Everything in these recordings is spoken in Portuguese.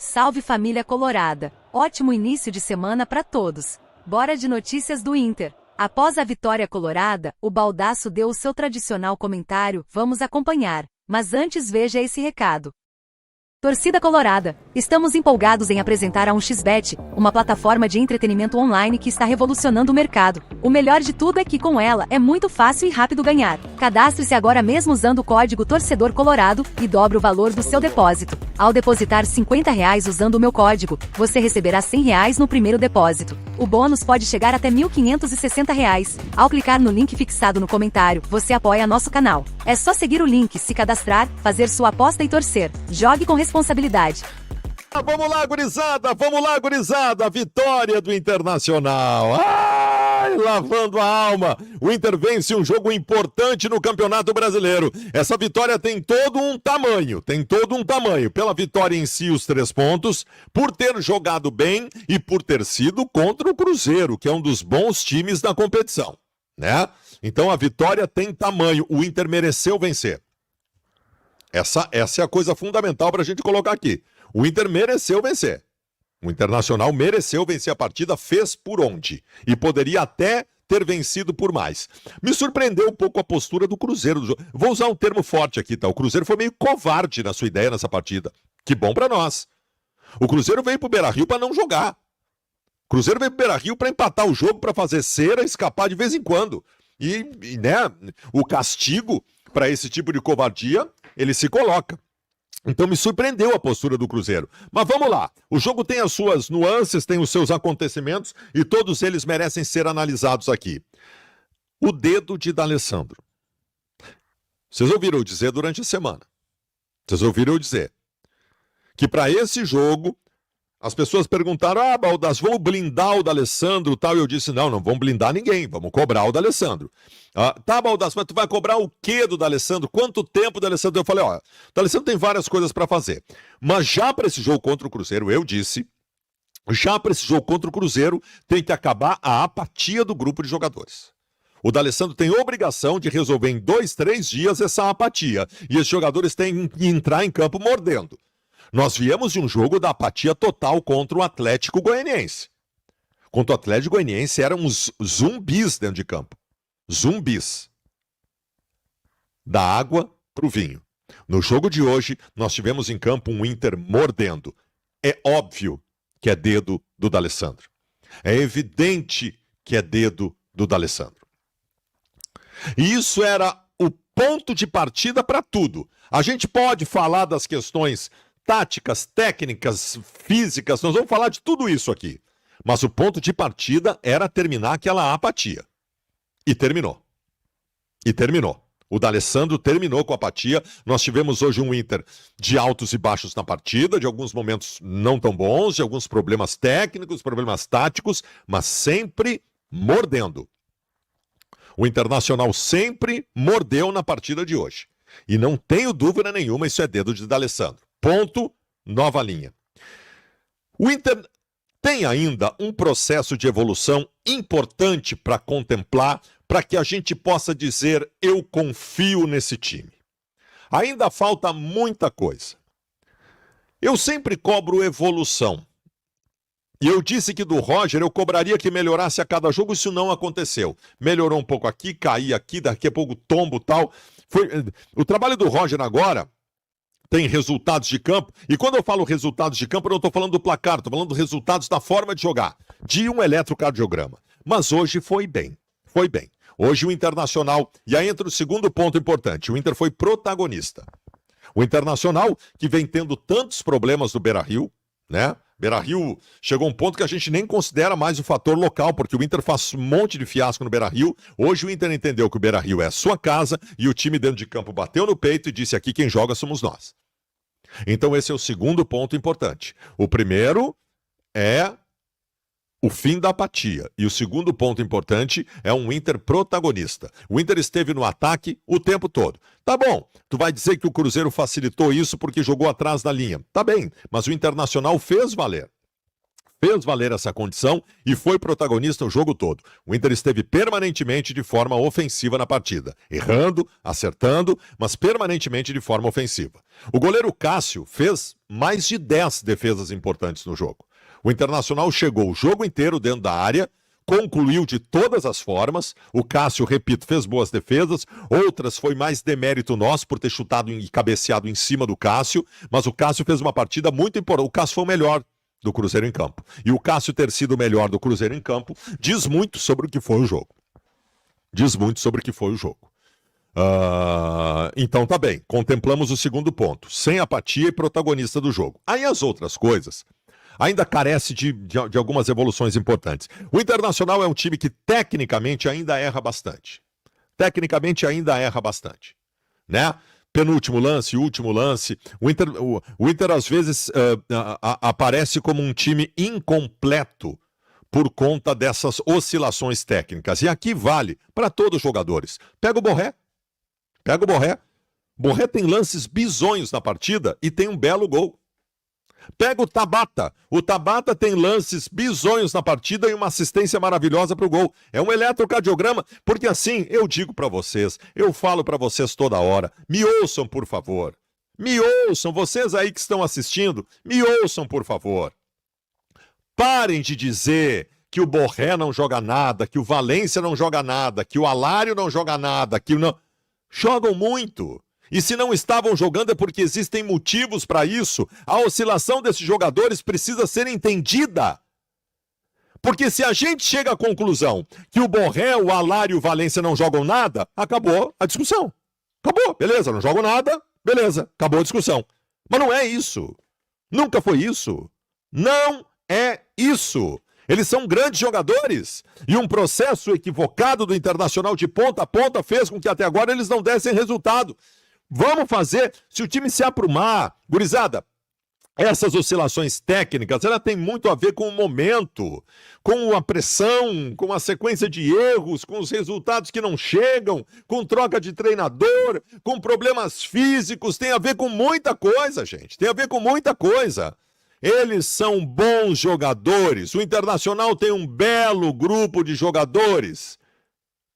Salve família colorada! Ótimo início de semana para todos. Bora de notícias do Inter. Após a vitória colorada, o Baldasso deu o seu tradicional comentário, vamos acompanhar. Mas antes veja esse recado. Torcida colorada, estamos empolgados em apresentar a 1xBet, uma plataforma de entretenimento online que está revolucionando o mercado. O melhor de tudo é que com ela é muito fácil e rápido ganhar. Cadastre-se agora mesmo usando o código Torcedor Colorado e dobre o valor do seu depósito. Ao depositar R$50 usando o meu código, você receberá R$100 no primeiro depósito. O bônus pode chegar até R$1.560. Ao clicar no link fixado no comentário, você apoia nosso canal. É só seguir o link, se cadastrar, fazer sua aposta e torcer. Jogue com responsabilidade. Vamos lá, gurizada! Vamos lá, gurizada! Vitória do Internacional! Ai, lavando a alma! O Inter vence um jogo importante no Campeonato Brasileiro. Essa vitória tem todo um tamanho, Pela vitória em si, os 3 pontos, por ter jogado bem e por ter sido contra o Cruzeiro, que é um dos bons times da competição, né? Então a vitória tem tamanho, o Inter mereceu vencer. Essa é a coisa fundamental para a gente colocar aqui. O Inter mereceu vencer. O Internacional mereceu vencer a partida, fez por onde. E poderia até ter vencido por mais. Me surpreendeu um pouco a postura do Cruzeiro. Vou usar um termo forte aqui, tá? O Cruzeiro foi meio covarde na sua ideia nessa partida. Que bom para nós. O Cruzeiro veio pro Beira-Rio para não jogar. O Cruzeiro veio pro Beira-Rio para empatar o jogo, para fazer cera, escapar de vez em quando. E né, o castigo para esse tipo de covardia, ele se coloca. Então me surpreendeu a postura do Cruzeiro. Mas vamos lá, o jogo tem as suas nuances, tem os seus acontecimentos e todos eles merecem ser analisados aqui. O dedo de D'Alessandro. Vocês ouviram eu dizer durante a semana. Vocês ouviram eu dizer que para esse jogo as pessoas perguntaram, Baldasso, vamos blindar o D'Alessandro e tal. E eu disse, não vamos blindar ninguém, vamos cobrar o D'Alessandro. Tá, Baldasso, mas tu vai cobrar o quê do D'Alessandro? Quanto tempo do D'Alessandro? Eu falei, o D'Alessandro tem várias coisas para fazer. Mas já para esse jogo contra o Cruzeiro, eu disse, tem que acabar a apatia do grupo de jogadores. O D'Alessandro tem obrigação de resolver em 2, 3 dias essa apatia. E esses jogadores têm que entrar em campo mordendo. Nós viemos de um jogo da apatia total contra o Atlético Goianiense. Contra o Atlético Goianiense eram uns zumbis dentro de campo. Zumbis. Da água pro vinho. No jogo de hoje, nós tivemos em campo um Inter mordendo. É óbvio que é dedo do D'Alessandro. É evidente que é dedo do D'Alessandro. E isso era o ponto de partida para tudo. A gente pode falar das questões táticas, técnicas, físicas, nós vamos falar de tudo isso aqui. Mas o ponto de partida era terminar aquela apatia. E terminou. O D'Alessandro terminou com a apatia. Nós tivemos hoje um Inter de altos e baixos na partida, de alguns momentos não tão bons, de alguns problemas técnicos, problemas táticos, mas sempre mordendo. O Internacional sempre mordeu na partida de hoje. E não tenho dúvida nenhuma, isso é dedo de D'Alessandro. Ponto, nova linha. O Inter tem ainda um processo de evolução importante para contemplar, para que a gente possa dizer, eu confio nesse time. Ainda falta muita coisa. Eu sempre cobro evolução. E eu disse que do Roger eu cobraria que melhorasse a cada jogo, isso não aconteceu. Melhorou um pouco aqui, caía aqui, daqui a pouco tombo tal. O trabalho do Roger agora tem resultados de campo, e quando eu falo resultados de campo, eu não estou falando do placar, estou falando dos resultados da forma de jogar, de um eletrocardiograma. Mas hoje foi bem. Hoje o Internacional, e aí entra o segundo ponto importante, o Inter foi protagonista. O Internacional, que vem tendo tantos problemas no Beira-Rio, né? Beira-Rio chegou a um ponto que a gente nem considera mais o fator local, porque o Inter faz um monte de fiasco no Beira-Rio. Hoje o Inter entendeu que o Beira-Rio é a sua casa e o time dentro de campo bateu no peito e disse aqui quem joga somos nós. Então esse é o segundo ponto importante. O primeiro é o fim da apatia. E o segundo ponto importante é um Inter protagonista. O Inter esteve no ataque o tempo todo. Tá bom, tu vai dizer que o Cruzeiro facilitou isso porque jogou atrás da linha. Tá bem, mas o Internacional fez valer. fez valer essa condição e foi protagonista o jogo todo. O Inter esteve permanentemente de forma ofensiva na partida, errando, acertando, mas permanentemente de forma ofensiva. O goleiro Cássio fez mais de 10 defesas importantes no jogo. O Internacional chegou o jogo inteiro dentro da área, concluiu de todas as formas. O Cássio, repito, fez boas defesas, outras foi mais demérito nosso por ter chutado e cabeceado em cima do Cássio, mas o Cássio fez uma partida muito importante. O Cássio foi o melhor do Cruzeiro em campo. E o Cássio ter sido o melhor do Cruzeiro em campo diz muito sobre o que foi o jogo. Diz muito sobre o que foi o jogo. Então tá bem, contemplamos o segundo ponto. Sem apatia e protagonista do jogo. Aí as outras coisas ainda carece de algumas evoluções importantes. O Internacional é um time que tecnicamente ainda erra bastante. Tecnicamente ainda erra bastante. Né? Penúltimo lance, último lance. O Inter às vezes aparece como um time incompleto por conta dessas oscilações técnicas. E aqui vale para todos os jogadores. Pega o Borré. Pega o Borré. Borré tem lances bizonhos na partida e tem um belo gol. Pega o Tabata. O Tabata tem lances bizonhos na partida e uma assistência maravilhosa para o gol. É um eletrocardiograma, porque assim, eu digo para vocês, eu falo para vocês toda hora, me ouçam, por favor. Me ouçam, vocês aí que estão assistindo, me ouçam, por favor. Parem de dizer que o Borré não joga nada, que o Valência não joga nada, que o Alário não joga nada, que não... Jogam muito. E se não estavam jogando é porque existem motivos para isso. A oscilação desses jogadores precisa ser entendida. Porque se a gente chega à conclusão que o Borré, o Alário e o Valência não jogam nada, acabou a discussão. Acabou, beleza, não jogam nada, beleza, acabou a discussão. Mas não é isso. Nunca foi isso. Não é isso. Eles são grandes jogadores e um processo equivocado do Internacional de ponta a ponta fez com que até agora eles não dessem resultado. Vamos fazer, se o time se aprumar, gurizada, essas oscilações técnicas, ela tem muito a ver com o momento, com a pressão, com a sequência de erros, com os resultados que não chegam, com troca de treinador, com problemas físicos, tem a ver com muita coisa, gente, tem a ver com muita coisa. Eles são bons jogadores, o Internacional tem um belo grupo de jogadores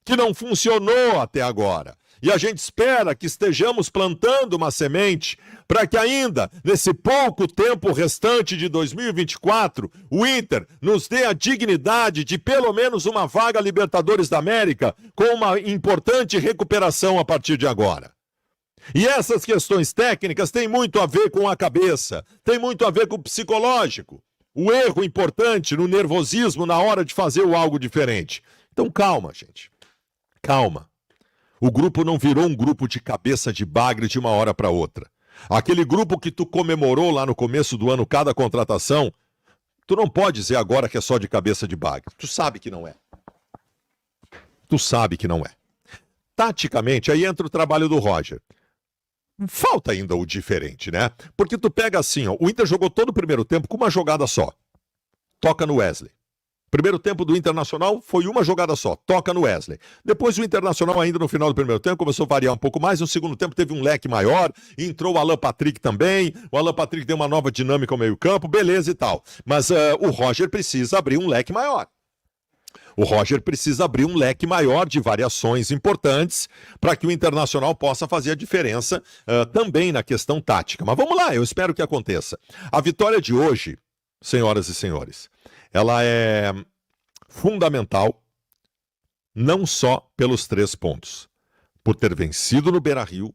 que não funcionou até agora. E a gente espera que estejamos plantando uma semente para que ainda, nesse pouco tempo restante de 2024, o Inter nos dê a dignidade de pelo menos uma vaga Libertadores da América com uma importante recuperação a partir de agora. E essas questões técnicas têm muito a ver com a cabeça, têm muito a ver com o psicológico. O erro importante no nervosismo na hora de fazer algo diferente. Então calma, gente. Calma. O grupo não virou um grupo de cabeça de bagre de uma hora para outra. Aquele grupo que tu comemorou lá no começo do ano, cada contratação, tu não pode dizer agora que é só de cabeça de bagre. Tu sabe que não é. Tu sabe que não é. Taticamente, aí entra o trabalho do Roger. Falta ainda o diferente, né? Porque tu pega assim, ó, o Inter jogou todo o primeiro tempo com uma jogada só. Toca no Wesley. Primeiro tempo do Internacional foi uma jogada só, toca no Wesley. Depois o Internacional ainda no final do primeiro tempo começou a variar um pouco mais, no segundo tempo teve um leque maior, entrou o Alan Patrick também, o Alan Patrick deu uma nova dinâmica ao meio campo, beleza e tal. Mas o Roger precisa abrir um leque maior. O Roger precisa abrir um leque maior de variações importantes para que o Internacional possa fazer a diferença também na questão tática. Mas vamos lá, eu espero que aconteça. A vitória de hoje, senhoras e senhores, ela é fundamental não só pelos 3 pontos, por ter vencido no Beira-Rio,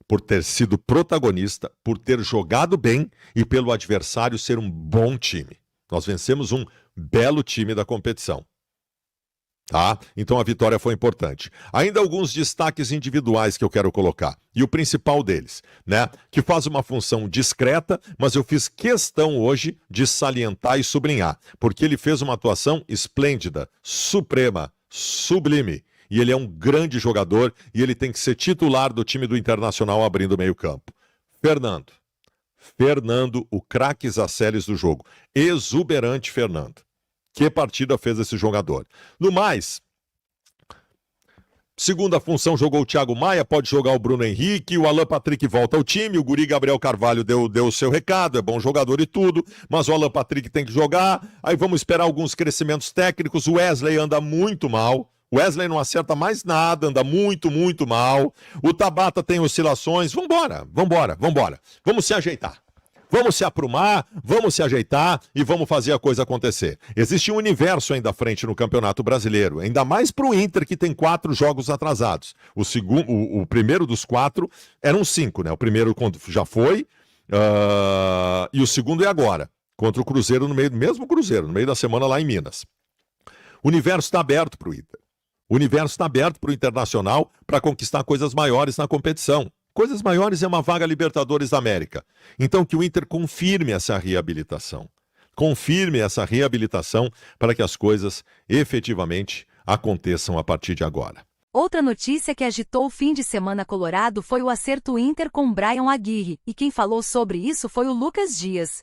por ter sido protagonista, por ter jogado bem e pelo adversário ser um bom time. Nós vencemos um belo time da competição. Tá? Então a vitória foi importante. Ainda alguns destaques individuais que eu quero colocar. E o principal deles, né? Que faz uma função discreta, mas eu fiz questão hoje de salientar e sublinhar. Porque ele fez uma atuação esplêndida, suprema, sublime. E ele é um grande jogador e ele tem que ser titular do time do Internacional abrindo o meio-campo. Fernando, o craque Zacelles do jogo. Exuberante Fernando. Que partida fez esse jogador? No mais, Segunda função jogou o Thiago Maia, pode jogar o Bruno Henrique, o Alan Patrick volta ao time, o Guri Gabriel Carvalho deu o seu recado, é bom jogador e tudo, mas o Alan Patrick tem que jogar, aí vamos esperar alguns crescimentos técnicos, o Wesley anda muito mal, o Wesley não acerta mais nada, anda muito, muito mal, o Tabata tem oscilações, vambora, vamos se ajeitar. Vamos se aprumar, vamos se ajeitar e vamos fazer a coisa acontecer. Existe um universo ainda à frente no Campeonato Brasileiro, ainda mais para o Inter, que tem 4 jogos atrasados. O primeiro dos 4 eram 5, né? O primeiro já foi, e o segundo é agora, contra o Cruzeiro, mesmo Cruzeiro, no meio da semana lá em Minas. O universo está aberto para o Inter. O universo está aberto para o Internacional para conquistar coisas maiores na competição. Coisas maiores é uma vaga Libertadores da América. Então que o Inter confirme essa reabilitação. Confirme essa reabilitação para que as coisas efetivamente aconteçam a partir de agora. Outra notícia que agitou o fim de semana colorado foi o acerto Inter com Brian Aguirre, e quem falou sobre isso foi o Lucas Dias.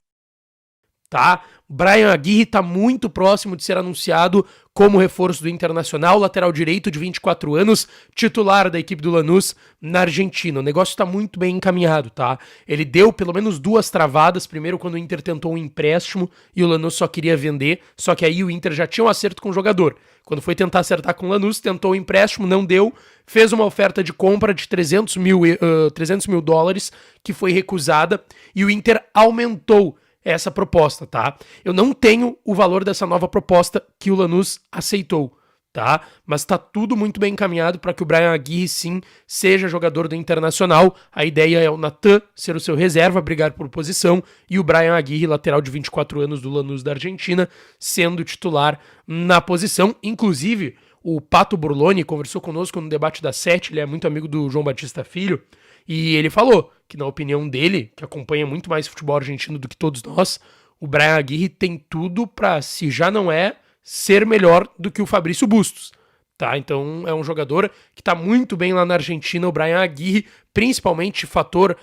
Tá? Brian Aguirre está muito próximo de ser anunciado como reforço do Internacional, lateral direito de 24 anos, titular da equipe do Lanús na Argentina. O negócio está muito bem encaminhado, tá? Ele deu pelo menos 2 travadas, primeiro quando o Inter tentou um empréstimo e o Lanús só queria vender, só que aí o Inter já tinha um acerto com o jogador. Quando foi tentar acertar com o Lanús, tentou o empréstimo, não deu, fez uma oferta de compra de 300 mil dólares, que foi recusada, e o Inter aumentou essa proposta, tá? Eu não tenho o valor dessa nova proposta que o Lanús aceitou, tá? Mas tá tudo muito bem encaminhado para que o Brian Aguirre, sim, seja jogador do Internacional. A ideia é o Natan ser o seu reserva, brigar por posição, e o Brian Aguirre, lateral de 24 anos do Lanús da Argentina, sendo titular na posição. Inclusive, o Pato Burloni conversou conosco no debate da 7, ele é muito amigo do João Batista Filho, e ele falou que, na opinião dele, que acompanha muito mais futebol argentino do que todos nós, o Brian Aguirre tem tudo para, se já não é, ser melhor do que o Fabrício Bustos. Tá? Então é um jogador que está muito bem lá na Argentina, o Brian Aguirre, principalmente fator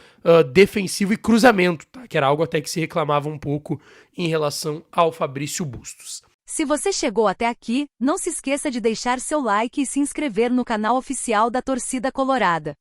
defensivo e cruzamento, tá? Que era algo até que se reclamava um pouco em relação ao Fabrício Bustos. Se você chegou até aqui, não se esqueça de deixar seu like e se inscrever no canal oficial da Torcida Colorada.